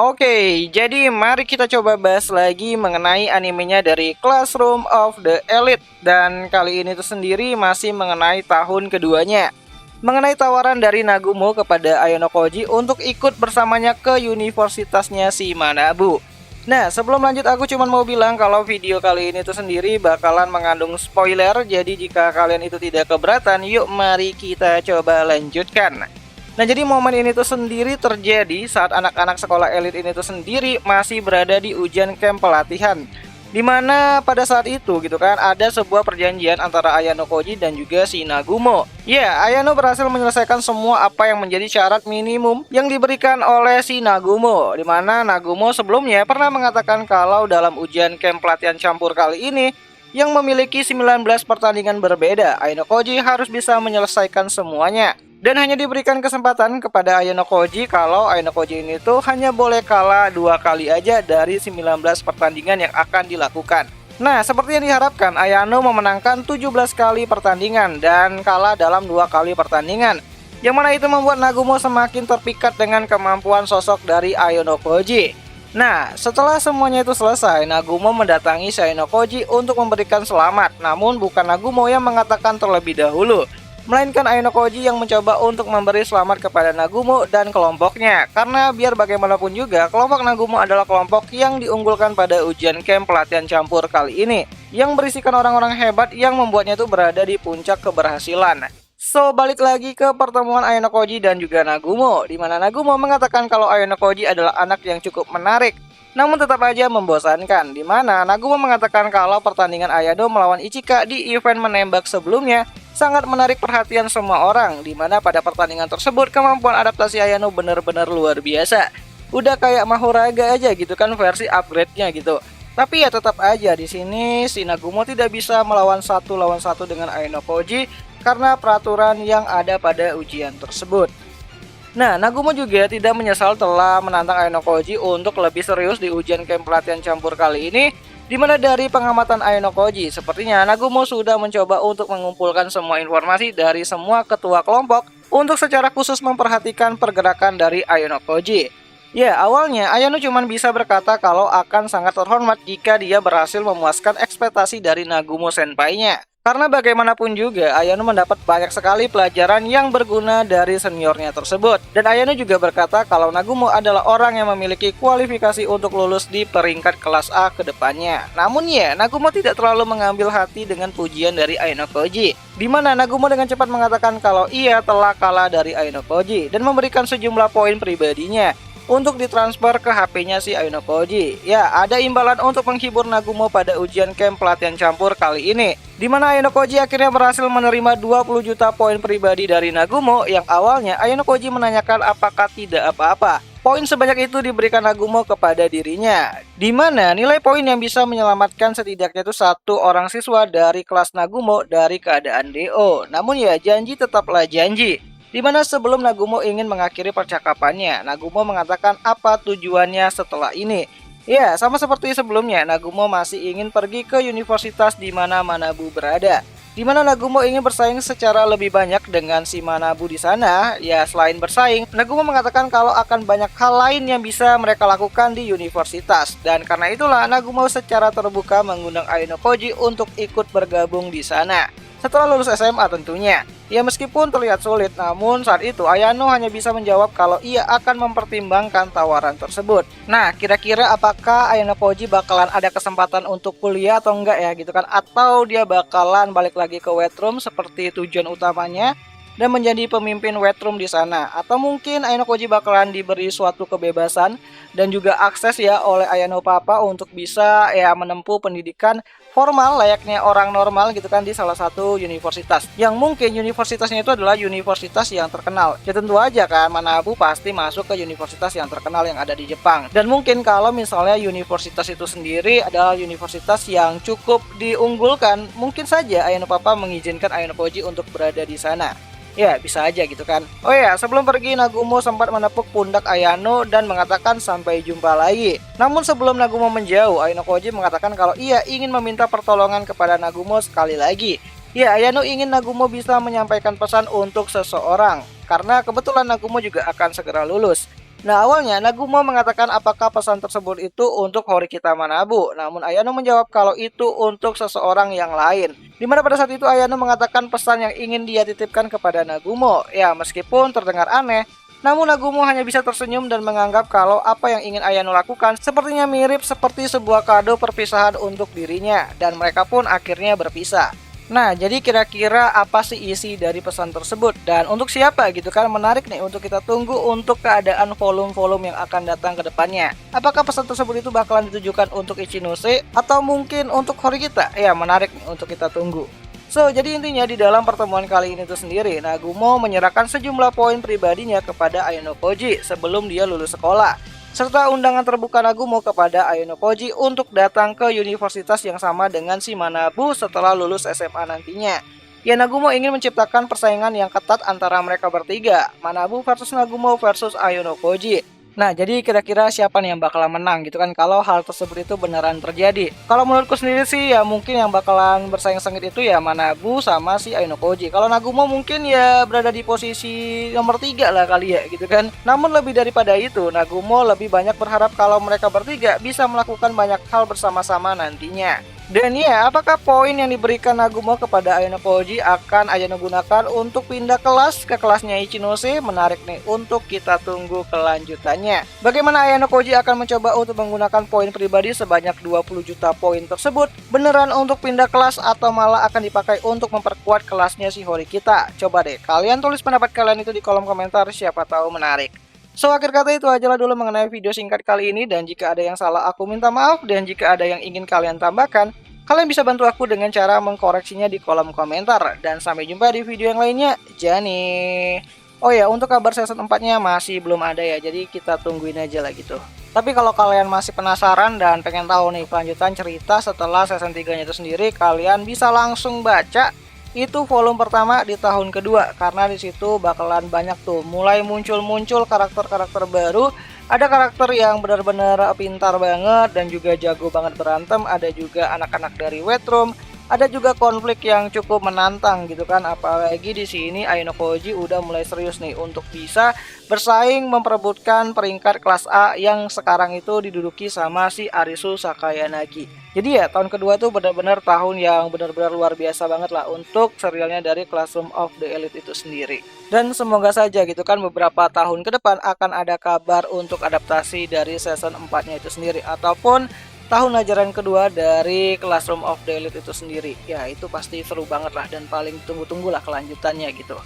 Oke, jadi mari kita coba bahas lagi mengenai animenya dari Classroom of the Elite. Dan kali ini tuh sendiri masih mengenai tahun keduanya. Mengenai tawaran dari Nagumo kepada Ayano Koji untuk ikut bersamanya ke universitasnya si Manabu. Nah, sebelum lanjut aku cuma mau bilang kalau video kali ini tuh sendiri bakalan mengandung spoiler. Jadi jika kalian itu tidak keberatan, yuk mari kita coba lanjutkan. Nah, jadi momen ini tuh sendiri terjadi saat anak-anak sekolah elit ini tuh sendiri masih berada di ujian camp pelatihan. Dimana pada saat itu gitu kan ada sebuah perjanjian antara Ayano Koji dan juga si Nagumo. Ya, Ayano berhasil menyelesaikan semua apa yang menjadi syarat minimum yang diberikan oleh si Nagumo. Dimana Nagumo sebelumnya pernah mengatakan kalau dalam ujian camp pelatihan campur kali ini yang memiliki 19 pertandingan berbeda, Ayano Koji harus bisa menyelesaikan semuanya. Dan hanya diberikan kesempatan kepada Ayano Koji kalau Ayano Koji ini tuh hanya boleh kalah 2 kali aja dari 19 pertandingan yang akan dilakukan. Nah, seperti yang diharapkan, Ayano memenangkan 17 kali pertandingan dan kalah dalam 2 kali pertandingan. Yang mana itu membuat Nagumo semakin terpikat dengan kemampuan sosok dari Ayano Koji. Nah, setelah semuanya itu selesai, Nagumo mendatangi Ayano Koji untuk memberikan selamat. Namun bukan Nagumo yang mengatakan terlebih dahulu, melainkan Ayano Koji yang mencoba untuk memberi selamat kepada Nagumo dan kelompoknya. Karena biar bagaimanapun juga, kelompok Nagumo adalah kelompok yang diunggulkan pada ujian camp pelatihan campur kali ini, yang berisikan orang-orang hebat yang membuatnya tuh berada di puncak keberhasilan. So, balik lagi ke pertemuan Ayano Koji dan juga Nagumo, di mana Nagumo mengatakan kalau Ayano Koji adalah anak yang cukup menarik, namun tetap aja membosankan, di mana Nagumo mengatakan kalau pertandingan Ayano melawan Ichika di event menembak sebelumnya sangat menarik perhatian semua orang, di mana pada pertandingan tersebut kemampuan adaptasi Ayano benar-benar luar biasa. Udah kayak Mahoraga aja gitu kan versi upgrade-nya gitu. Tapi ya tetap aja di sini si Nagumo tidak bisa melawan satu lawan satu dengan Ayano Koji karena peraturan yang ada pada ujian tersebut. Nah, Nagumo juga tidak menyesal telah menantang Ayano Koji untuk lebih serius di ujian camp pelatihan campur kali ini, di mana dari pengamatan Ayano Koji, sepertinya Nagumo sudah mencoba untuk mengumpulkan semua informasi dari semua ketua kelompok untuk secara khusus memperhatikan pergerakan dari Ayano Koji. Ya, awalnya Ayano cuma bisa berkata kalau akan sangat terhormat jika dia berhasil memuaskan ekspektasi dari Nagumo senpainya. Karena bagaimanapun juga, Ayano mendapat banyak sekali pelajaran yang berguna dari seniornya tersebut. Dan Ayano juga berkata kalau Nagumo adalah orang yang memiliki kualifikasi untuk lulus di peringkat kelas A ke depannya. Namun ya, Nagumo tidak terlalu mengambil hati dengan pujian dari Ayano Koji, di mana Nagumo dengan cepat mengatakan kalau ia telah kalah dari Ayano Koji dan memberikan sejumlah poin pribadinya untuk ditransfer ke HP-nya si Ayano Koji. Ya, ada imbalan untuk menghibur Nagumo pada ujian camp pelatihan campur kali ini, di mana Ayano Koji akhirnya berhasil menerima 20 juta poin pribadi dari Nagumo yang awalnya Ayano Koji menanyakan apakah tidak apa-apa. Poin sebanyak itu diberikan Nagumo kepada dirinya, di mana nilai poin yang bisa menyelamatkan setidaknya itu satu orang siswa dari kelas Nagumo dari keadaan DO. Namun ya, janji tetaplah janji. Di mana sebelum Nagumo ingin mengakhiri percakapannya, Nagumo mengatakan apa tujuannya setelah ini. Ya, sama seperti sebelumnya, Nagumo masih ingin pergi ke universitas di mana Manabu berada. Di mana Nagumo ingin bersaing secara lebih banyak dengan si Manabu di sana. Ya, selain bersaing, Nagumo mengatakan kalau akan banyak hal lain yang bisa mereka lakukan di universitas. Dan karena itulah Nagumo secara terbuka mengundang Ayano Koji untuk ikut bergabung di sana. Setelah lulus SMA tentunya. Ya, meskipun terlihat sulit, namun saat itu Ayano hanya bisa menjawab kalau ia akan mempertimbangkan tawaran tersebut. Nah, kira-kira apakah Ayano Koji bakalan ada kesempatan untuk kuliah atau enggak ya gitu kan? Atau dia bakalan balik lagi ke wet room seperti tujuan utamanya dan menjadi pemimpin wet room di sana? Atau mungkin Ayano Koji bakalan diberi suatu kebebasan dan juga akses ya oleh Ayano Papa untuk bisa ya menempuh pendidikan formal layaknya orang normal gitu kan di salah satu universitas, yang mungkin universitasnya itu adalah universitas yang terkenal. Ya tentu aja kan Manabu pasti masuk ke universitas yang terkenal yang ada di Jepang. Dan mungkin kalau misalnya universitas itu sendiri adalah universitas yang cukup diunggulkan, mungkin saja Ayano Papa mengizinkan Ayano Koji untuk berada di sana. Ya, bisa aja gitu kan. Oh ya, sebelum pergi Nagumo sempat menepuk pundak Ayano dan mengatakan sampai jumpa lagi. Namun sebelum Nagumo menjauh, Ayano Koji mengatakan kalau ia ingin meminta pertolongan kepada Nagumo sekali lagi. Ya, Ayano ingin Nagumo bisa menyampaikan pesan untuk seseorang, karena kebetulan Nagumo juga akan segera lulus. Nah, awalnya Nagumo mengatakan apakah pesan tersebut itu untuk Horikita Manabu. Namun Ayano menjawab kalau itu untuk seseorang yang lain. Di mana pada saat itu Ayano mengatakan pesan yang ingin dia titipkan kepada Nagumo. Ya, meskipun terdengar aneh, namun Nagumo hanya bisa tersenyum dan menganggap kalau apa yang ingin Ayano lakukan sepertinya mirip seperti sebuah kado perpisahan untuk dirinya. Dan mereka pun akhirnya berpisah. Nah, jadi kira-kira apa sih isi dari pesan tersebut? Dan untuk siapa gitu kan? Menarik nih untuk kita tunggu untuk keadaan volume-volume yang akan datang ke depannya. Apakah pesan tersebut itu bakalan ditujukan untuk Ichinose atau mungkin untuk Horikita? Ya, menarik nih untuk kita tunggu. So, jadi intinya di dalam pertemuan kali ini tuh sendiri, Nagumo menyerahkan sejumlah poin pribadinya kepada Ayano Koji sebelum dia lulus sekolah, serta undangan terbuka Nagumo kepada Ayano Koji untuk datang ke universitas yang sama dengan si Manabu setelah lulus SMA nantinya. Ya, Nagumo ingin menciptakan persaingan yang ketat antara mereka bertiga, Manabu versus Nagumo versus Ayano Koji. Nah, jadi kira-kira siapa nih yang bakalan menang gitu kan kalau hal tersebut itu beneran terjadi. Kalau menurutku sendiri sih ya mungkin yang bakalan bersaing sengit itu ya Manabu sama si Ayano Koji. Kalau Nagumo mungkin ya berada di posisi nomor 3 lah kali ya gitu kan. Namun lebih daripada itu, Nagumo lebih banyak berharap kalau mereka bertiga bisa melakukan banyak hal bersama-sama nantinya. Dan ya, apakah poin yang diberikan Nagumo kepada Ayano Koji akan Ayano gunakan untuk pindah kelas ke kelasnya Ichinose? Menarik nih untuk kita tunggu kelanjutannya. Bagaimana Ayano Koji akan mencoba untuk menggunakan poin pribadi sebanyak 20 juta poin tersebut? Beneran untuk pindah kelas atau malah akan dipakai untuk memperkuat kelasnya si Horikita? Coba deh, kalian tulis pendapat kalian itu di kolom komentar, siapa tahu menarik. So, akhir kata itu ajalah dulu mengenai video singkat kali ini, dan jika ada yang salah aku minta maaf, dan jika ada yang ingin kalian tambahkan, kalian bisa bantu aku dengan cara mengkoreksinya di kolom komentar. Dan sampai jumpa di video yang lainnya. Jani. Oh ya, untuk kabar season 4-nya masih belum ada ya, jadi kita tungguin aja lah gitu. Tapi kalau kalian masih penasaran dan pengen tahu nih kelanjutan cerita setelah season 3-nya itu sendiri, kalian bisa langsung baca itu volume pertama di tahun kedua, karena di situ bakalan banyak tuh mulai muncul karakter-karakter baru. Ada karakter yang benar-benar pintar banget dan juga jago banget berantem, ada juga anak-anak dari Wet Room, ada juga konflik yang cukup menantang gitu kan. Apalagi di sini Ayano Koji udah mulai serius nih untuk bisa bersaing memperebutkan peringkat kelas A yang sekarang itu diduduki sama si Arisu Sakayanagi. Jadi ya, tahun kedua tuh benar-benar tahun yang benar-benar luar biasa banget lah untuk serialnya dari Classroom of the Elite itu sendiri. Dan semoga saja gitu kan beberapa tahun ke depan akan ada kabar untuk adaptasi dari season 4-nya itu sendiri, ataupun tahun ajaran kedua dari Classroom of the Elite itu sendiri. Ya, itu pasti seru banget lah dan paling tunggu-tunggu lah kelanjutannya gitu.